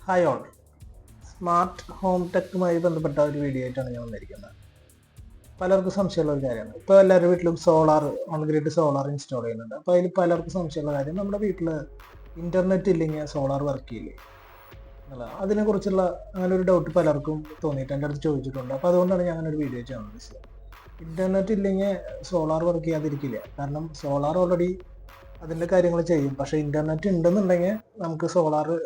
Hi all, smart home ടെക്കുമായി ബന്ധപ്പെട്ട ഒരു video ആയിട്ടാണ് ഞാൻ വന്നിരിക്കുന്നത്. പലർക്കും സംശയമുള്ള ഒരു കാര്യമാണ്. ഇപ്പോൾ എല്ലാവരുടെ വീട്ടിലും ഓൺ ഗ്രിഡ് സോളാർ ഇൻസ്റ്റാൾ ചെയ്യുന്നുണ്ട്. അപ്പോൾ അതിൽ പലർക്കും സംശയമുള്ള കാര്യം, നമ്മുടെ വീട്ടിൽ ഇൻ്റർനെറ്റ് ഇല്ലെങ്കിൽ സോളാർ വർക്ക് ചെയ്യില്ലേ എന്നുള്ളത്. അതിനെക്കുറിച്ചുള്ള അങ്ങനെ ഒരു ഡൗട്ട് പലർക്കും തോന്നിയിട്ട് എൻ്റെ അടുത്ത് ചോദിച്ചിട്ടുണ്ട്. അപ്പോൾ അതുകൊണ്ടാണ് ഞാൻ അങ്ങനെ ഒരു വീഡിയോ ചെയ്യാൻ ഉദ്ദേശിച്ചത്. ഇൻ്റർനെറ്റ് ഇല്ലെങ്കിൽ സോളാർ വർക്ക് ചെയ്യാതിരിക്കില്ല. കാരണം സോളാർ ഓൾറെഡി അതിൻ്റെ കാര്യങ്ങൾ ചെയ്യും. പക്ഷേ ഇൻ്റർനെറ്റ് ഉണ്ടെന്നുണ്ടെങ്കിൽ നമുക്ക് സോളാറിൽ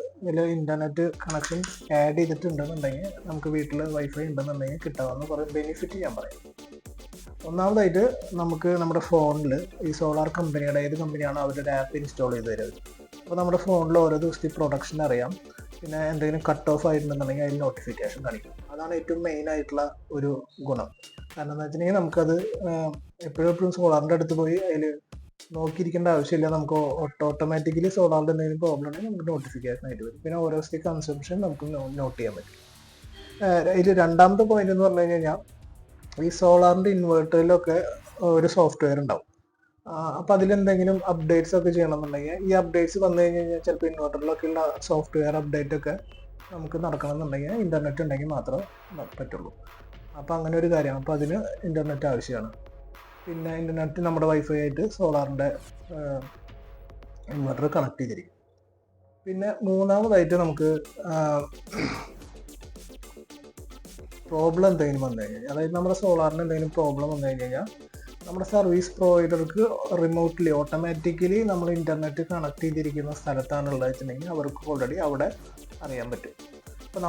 ഇൻ്റർനെറ്റ് കണക്ഷൻ ആഡ് ചെയ്തിട്ടുണ്ടെന്നുണ്ടെങ്കിൽ നമുക്ക് വീട്ടിൽ വൈഫൈ ഉണ്ടെന്നുണ്ടെങ്കിൽ കിട്ടാവുന്ന കുറേ ബെനിഫിറ്റ് ഞാൻ പറയും. ഒന്നാമതായിട്ട് നമുക്ക് നമ്മുടെ ഫോണിൽ ഈ സോളാർ കമ്പനിയുടെ ഏത് കമ്പനിയാണോ അവരുടെ ആപ്പ് ഇൻസ്റ്റാൾ ചെയ്ത് തരുന്നത്. അപ്പോൾ നമ്മുടെ ഫോണിൽ ഓരോ ദിവസത്തെ പ്രൊഡക്ഷൻ അറിയാം. പിന്നെ എന്തെങ്കിലും കട്ട് ഓഫ് ആയിട്ടുണ്ടെന്നുണ്ടെങ്കിൽ അതിൽ നോട്ടിഫിക്കേഷൻ കാണിക്കും. അതാണ് ഏറ്റവും മെയിൻ ആയിട്ടുള്ള ഒരു ഗുണം. കാരണം എന്താ വെച്ചിട്ടുണ്ടെങ്കിൽ നമുക്കത് എപ്പോഴും സോളാറിൻ്റെ അടുത്ത് പോയി അതിൽ നോക്കിയിരിക്കേണ്ട ആവശ്യമില്ല. നമുക്ക് ഓട്ടോമാറ്റിക്കലി സോളാറിൻ്റെ എന്തെങ്കിലും പ്രോബ്ലം ഉണ്ടെങ്കിൽ നമുക്ക് നോട്ടിഫിക്കേഷൻ ആയിട്ട് വരും. പിന്നെ ഓരോ ദിവസത്തെ കൺസംഷൻ നമുക്ക് നോട്ട് ചെയ്യാൻ പറ്റും. ഇതിൽ രണ്ടാമത്തെ പോയിന്റ് എന്ന് പറഞ്ഞു കഴിഞ്ഞാൽ ഈ സോളാറിൻ്റെ ഇൻവേർട്ടറിലൊക്കെ ഒരു സോഫ്റ്റ്വെയർ ഉണ്ടാവും. അപ്പം അതിലെന്തെങ്കിലും അപ്ഡേറ്റ്സ് ഒക്കെ ചെയ്യണമെന്നുണ്ടെങ്കിൽ ഈ അപ്ഡേറ്റ്സ് വന്നു കഴിഞ്ഞ് കഴിഞ്ഞാൽ ചിലപ്പോൾ ഇൻവേർട്ടറിലൊക്കെ ഉള്ള സോഫ്റ്റ്വെയർ അപ്ഡേറ്റ് ഒക്കെ നമുക്ക് നടക്കണമെന്നുണ്ടെങ്കിൽ ഇൻ്റർനെറ്റ് ഉണ്ടെങ്കിൽ മാത്രമേ പറ്റുള്ളൂ. അപ്പോൾ അങ്ങനെ ഒരു കാര്യമാണ്. അപ്പോൾ അതിന് ഇൻ്റർനെറ്റ് ആവശ്യമാണ്. പിന്നെ ഇൻ്റർനെറ്റ് നമ്മുടെ വൈഫൈ ആയിട്ട് സോളാറിൻ്റെ ഇൻവെർട്ടർ കണക്ട് ചെയ്തിരിക്കും. പിന്നെ മൂന്നാമതായിട്ട് നമുക്ക് പ്രോബ്ലം എന്തെങ്കിലും വന്നു കഴിഞ്ഞാൽ, അതായത് നമ്മുടെ സോളാറിന് എന്തെങ്കിലും പ്രോബ്ലം വന്നു കഴിഞ്ഞാൽ നമ്മുടെ സർവീസ് പ്രൊവൈഡർക്ക് റിമോട്ട്ലി ഓട്ടോമാറ്റിക്കലി നമ്മൾ ഇൻ്റർനെറ്റ് കണക്ട് ചെയ്തിരിക്കുന്ന സ്ഥലത്താണുള്ളത് വെച്ചിട്ടുണ്ടെങ്കിൽ അവർക്ക് ഓൾറെഡി അവിടെ അറിയാൻ പറ്റും. ഇപ്പോൾ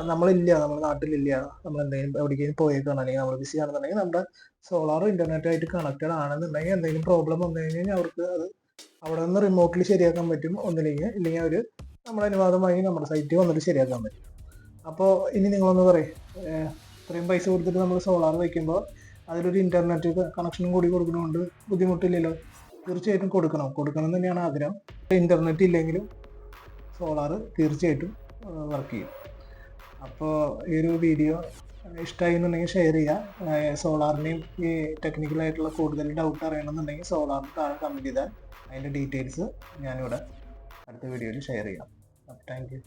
നമ്മളില്ല, നമ്മുടെ നാട്ടിലില്ല, നമ്മൾ എന്തെങ്കിലും എവിടേക്കെങ്കിലും പോയേക്കാണ് അല്ലെങ്കിൽ നമ്മൾ ബിസി ആണെന്നുണ്ടെങ്കിൽ നമ്മുടെ സോളാർ ഇൻ്റർനെറ്റായിട്ട് കണക്റ്റഡ് ആണെന്നുണ്ടെങ്കിൽ എന്തെങ്കിലും പ്രോബ്ലം വന്നു കഴിഞ്ഞാൽ അവർക്ക് അത് അവിടെ നിന്ന് റിമോട്ട്ലി ശരിയാക്കാൻ പറ്റും. ഇല്ലെങ്കിൽ അവർ നമ്മുടെ അനുവാദമായി നമ്മുടെ സൈറ്റിൽ വന്നിട്ട് ശരിയാക്കാൻ പറ്റും. അപ്പോൾ ഇനി നിങ്ങളൊന്ന് പറയും, ഇത്രയും പൈസ കൊടുത്തിട്ട് നമ്മൾ സോളാർ വയ്ക്കുമ്പോൾ അതിലൊരു ഇൻ്റർനെറ്റ് കണക്ഷനും കൂടി കൊടുക്കണമുണ്ട്, ബുദ്ധിമുട്ടില്ലല്ലോ? തീർച്ചയായിട്ടും കൊടുക്കണം എന്ന് തന്നെയാണ് ആഗ്രഹം. ഇൻ്റർനെറ്റ് ഇല്ലെങ്കിലും സോളാർ തീർച്ചയായിട്ടും വർക്ക് ചെയ്യും. അപ്പോൾ ഈ ഒരു വീഡിയോ ഇഷ്ടമായി എന്നുണ്ടെങ്കിൽ ഷെയർ ചെയ്യുക. സോളാറിനെയും ഈ ടെക്നിക്കലായിട്ടുള്ള കൂടുതൽ ഡൗട്ട് അറിയണമെന്നുണ്ടെങ്കിൽ സോളാറിന് താഴെ കമൻറ്റ് ചെയ്താൽ അതിൻ്റെ ഡീറ്റെയിൽസ് ഞാനിവിടെ അടുത്ത വീഡിയോയിൽ ഷെയർ ചെയ്യാം. അപ്പോൾ താങ്ക് യു.